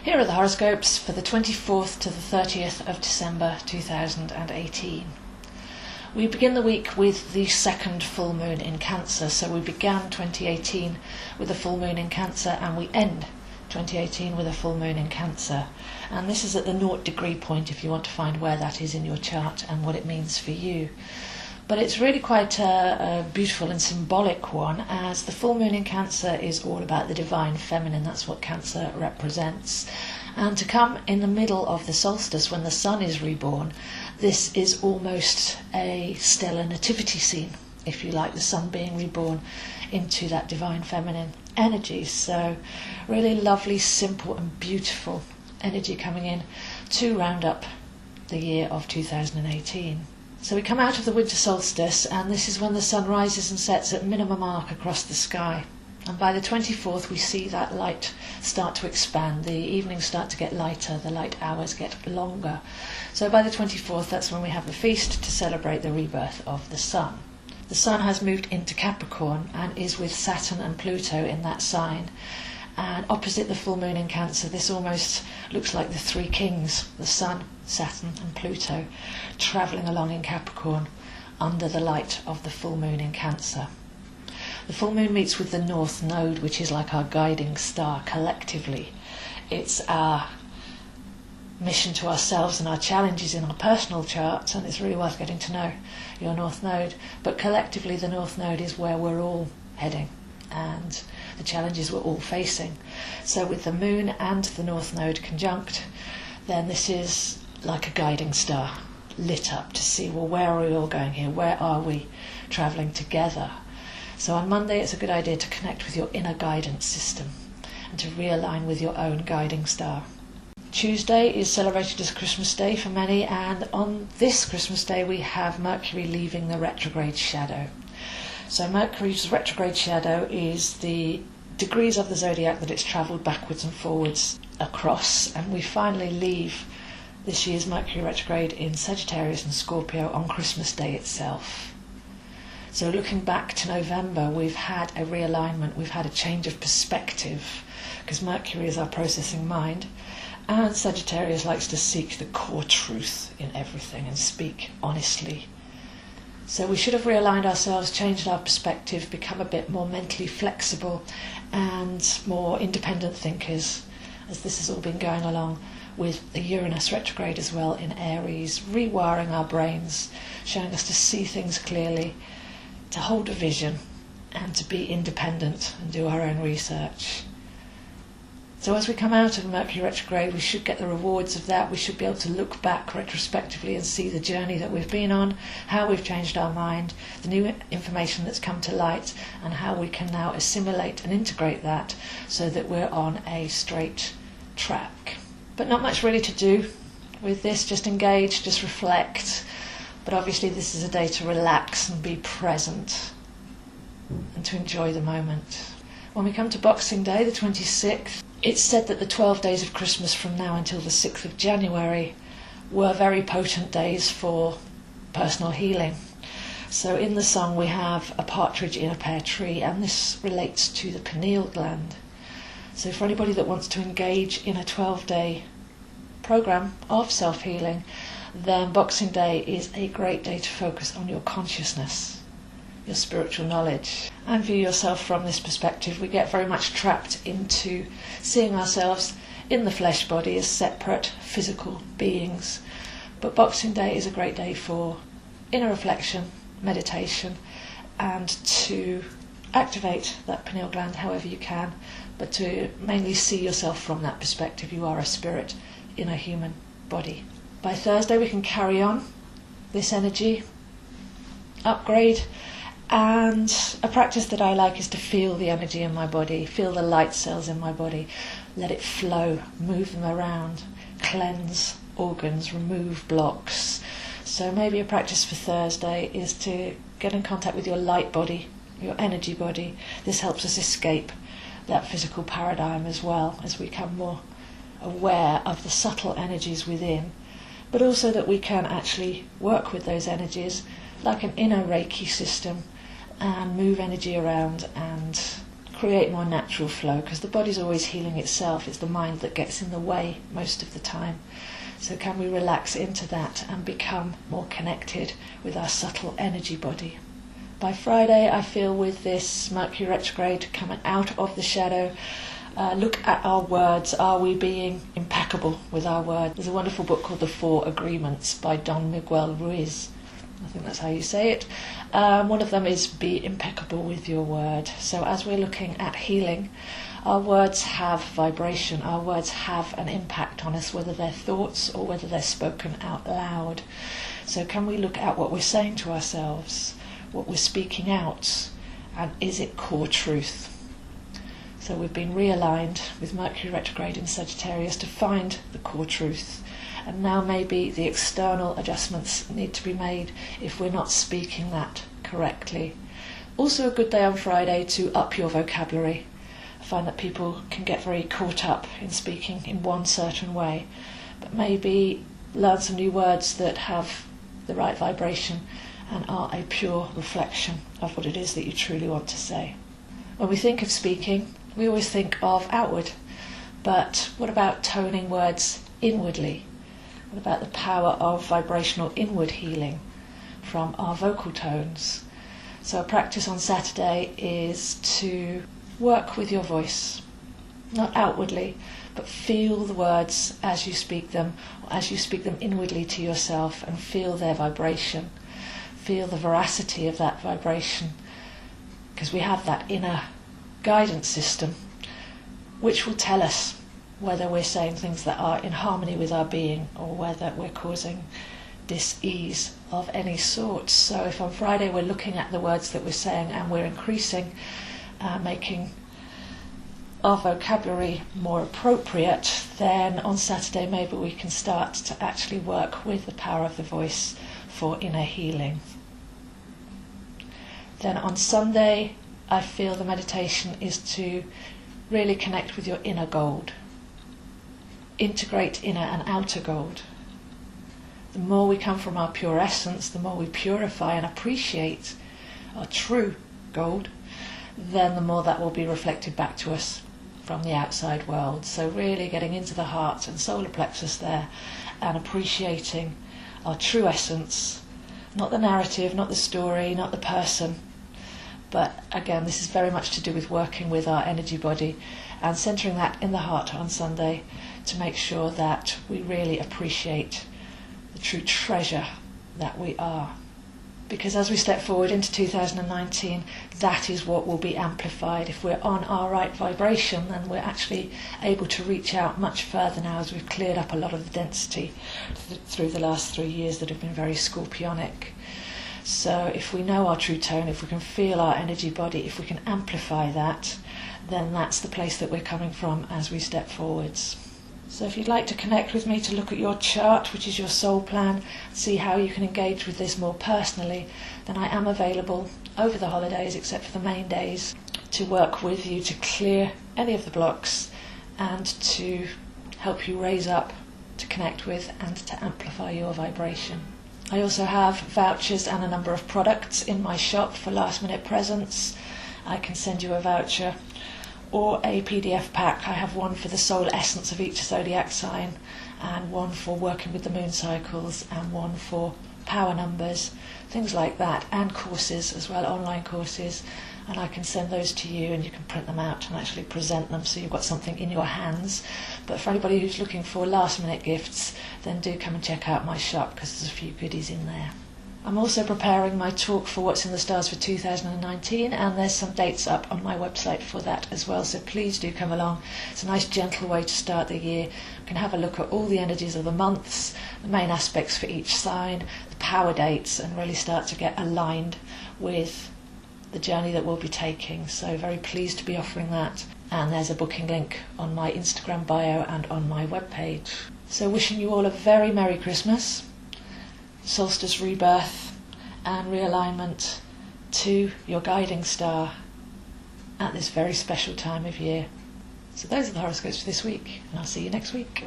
Here are the horoscopes for the 24th to the 30th of December 2018. We begin the week with the second full moon in Cancer, so we began 2018 with a full moon in Cancer and we end 2018 with a full moon in Cancer. And this is at the 0-degree point if you want to find where that is in your chart and what it means for you. But it's really quite a beautiful and symbolic one, as the full moon in Cancer is all about the divine feminine. That's what Cancer represents. And to come in the middle of the solstice when the sun is reborn, this is almost a stellar nativity scene, if you like, the sun being reborn into that divine feminine energy. So really lovely, simple and beautiful energy coming in to round up the year of 2018. So we come out of the winter solstice, and this is when the sun rises and sets at minimum arc across the sky. And by the 24th we see that light start to expand, the evenings start to get lighter, the light hours get longer. So by the 24th, that's when we have a feast to celebrate the rebirth of the sun. The sun has moved into Capricorn and is with Saturn and Pluto in that sign. And opposite the full moon in Cancer, this almost looks like the three kings, the Sun, Saturn and Pluto, travelling along in Capricorn under the light of the full moon in Cancer. The full moon meets with the North Node, which is like our guiding star collectively. It's our mission to ourselves and our challenges in our personal charts, and it's really worth getting to know your North Node. But collectively, the North Node is where we're all heading and the challenges we're all facing. So with the moon and the North Node conjunct, then this is like a guiding star lit up to see, well, where are we all going here? Where are we travelling together? So on Monday, it's a good idea to connect with your inner guidance system and to realign with your own guiding star. Tuesday is celebrated as Christmas Day for many, and on this Christmas Day we have Mercury leaving the retrograde shadow. So Mercury's retrograde shadow is the degrees of the zodiac that it's travelled backwards and forwards across, and we finally leave this year's Mercury retrograde in Sagittarius and Scorpio on Christmas Day itself. So looking back to November, we've had a realignment, we've had a change of perspective, because Mercury is our processing mind, and Sagittarius likes to seek the core truth in everything and speak honestly. So we should have realigned ourselves, changed our perspective, become a bit more mentally flexible and more independent thinkers, as this has all been going along with the Uranus retrograde as well in Aries, rewiring our brains, showing us to see things clearly, to hold a vision and to be independent and do our own research. So as we come out of Mercury retrograde, we should get the rewards of that. We should be able to look back retrospectively and see the journey that we've been on, how we've changed our mind, the new information that's come to light, and how we can now assimilate and integrate that so that we're on a straight track. But not much really to do with this, just engage, just reflect. But obviously this is a day to relax and be present and to enjoy the moment. When we come to Boxing Day, the 26th, it's said that the 12 days of Christmas from now until the 6th of January were very potent days for personal healing. So in the song we have a partridge in a pear tree, and this relates to the pineal gland. So for anybody that wants to engage in a 12-day program of self-healing, then Boxing Day is a great day to focus on your consciousness, your spiritual knowledge, and view yourself from this perspective. We get very much trapped into seeing ourselves in the flesh body as separate physical beings. But Boxing Day is a great day for inner reflection, meditation, and to activate that pineal gland however you can, but to mainly see yourself from that perspective. You are a spirit in a human body. By Thursday we can carry on this energy, upgrade, and a practice that I like is to feel the energy in my body, feel the light cells in my body, let it flow, move them around, cleanse organs, remove blocks. So maybe a practice for Thursday is to get in contact with your light body, your energy body. This helps us escape that physical paradigm as well, as we become more aware of the subtle energies within, but also that we can actually work with those energies like an inner Reiki system and move energy around and create more natural flow, because the body's always healing itself. It's the mind that gets in the way most of the time. So can we relax into that and become more connected with our subtle energy body? By Friday, I feel with this Mercury retrograde coming out of the shadow, look at our words. Are we being impeccable with our words? There's a wonderful book called The Four Agreements by Don Miguel Ruiz. I think that's how you say it. One of them is be impeccable with your word. So as we're looking at healing, our words have vibration. Our words have an impact on us, whether they're thoughts or whether they're spoken out loud. So can we look at what we're saying to ourselves, what we're speaking out, and is it core truth? So we've been realigned with Mercury retrograde in Sagittarius to find the core truth. And now maybe the external adjustments need to be made if we're not speaking that correctly. Also a good day on Friday to up your vocabulary. I find that people can get very caught up in speaking in one certain way, but maybe learn some new words that have the right vibration and are a pure reflection of what it is that you truly want to say. When we think of speaking, we always think of outward, but what about toning words inwardly? What about the power of vibrational inward healing from our vocal tones? So a practice on Saturday is to work with your voice, not outwardly, but feel the words as you speak them, or as you speak them inwardly to yourself, and feel their vibration. Feel the veracity of that vibration, because we have that inner guidance system which will tell us whether we're saying things that are in harmony with our being or whether we're causing dis-ease of any sort. So if on Friday we're looking at the words that we're saying and we're increasing, making our vocabulary more appropriate, then on Saturday maybe we can start to actually work with the power of the voice for inner healing. Then on Sunday, I feel the meditation is to really connect with your inner gold. Integrate inner and outer gold. The more we come from our pure essence, the more we purify and appreciate our true gold, then the more that will be reflected back to us from the outside world. So really getting into the heart and solar plexus there and appreciating our true essence, not the narrative, not the story, not the person, but again, this is very much to do with working with our energy body and centering that in the heart on Sunday to make sure that we really appreciate the true treasure that we are. Because as we step forward into 2019, that is what will be amplified. If we're on our right vibration, then we're actually able to reach out much further now, as we've cleared up a lot of the density through the last 3 years that have been very scorpionic. So if we know our true tone, if we can feel our energy body, if we can amplify that, then that's the place that we're coming from as we step forwards. So if you'd like to connect with me to look at your chart, which is your soul plan, see how you can engage with this more personally, then I am available over the holidays, except for the main days, to work with you to clear any of the blocks and to help you raise up, to connect with and to amplify your vibration. I also have vouchers and a number of products in my shop for last minute presents. I can send you a voucher or a PDF pack. I have one for the soul essence of each zodiac sign, and one for working with the moon cycles, and one for power numbers, things like that, and courses as well, online courses, and I can send those to you and you can print them out and actually present them so you've got something in your hands. But for anybody who's looking for last minute gifts, then do come and check out my shop, because there's a few goodies in there. I'm also preparing my talk for What's in the Stars for 2019, and there's some dates up on my website for that as well, so please do come along. It's a nice gentle way to start the year. We can have a look at all the energies of the months, the main aspects for each sign, the power dates, and really start to get aligned with the journey that we'll be taking. So very pleased to be offering that, and there's a booking link on my Instagram bio and on my webpage. So wishing you all a very Merry Christmas, solstice rebirth and realignment to your guiding star at this very special time of year. So those are the horoscopes for this week, and I'll see you next week.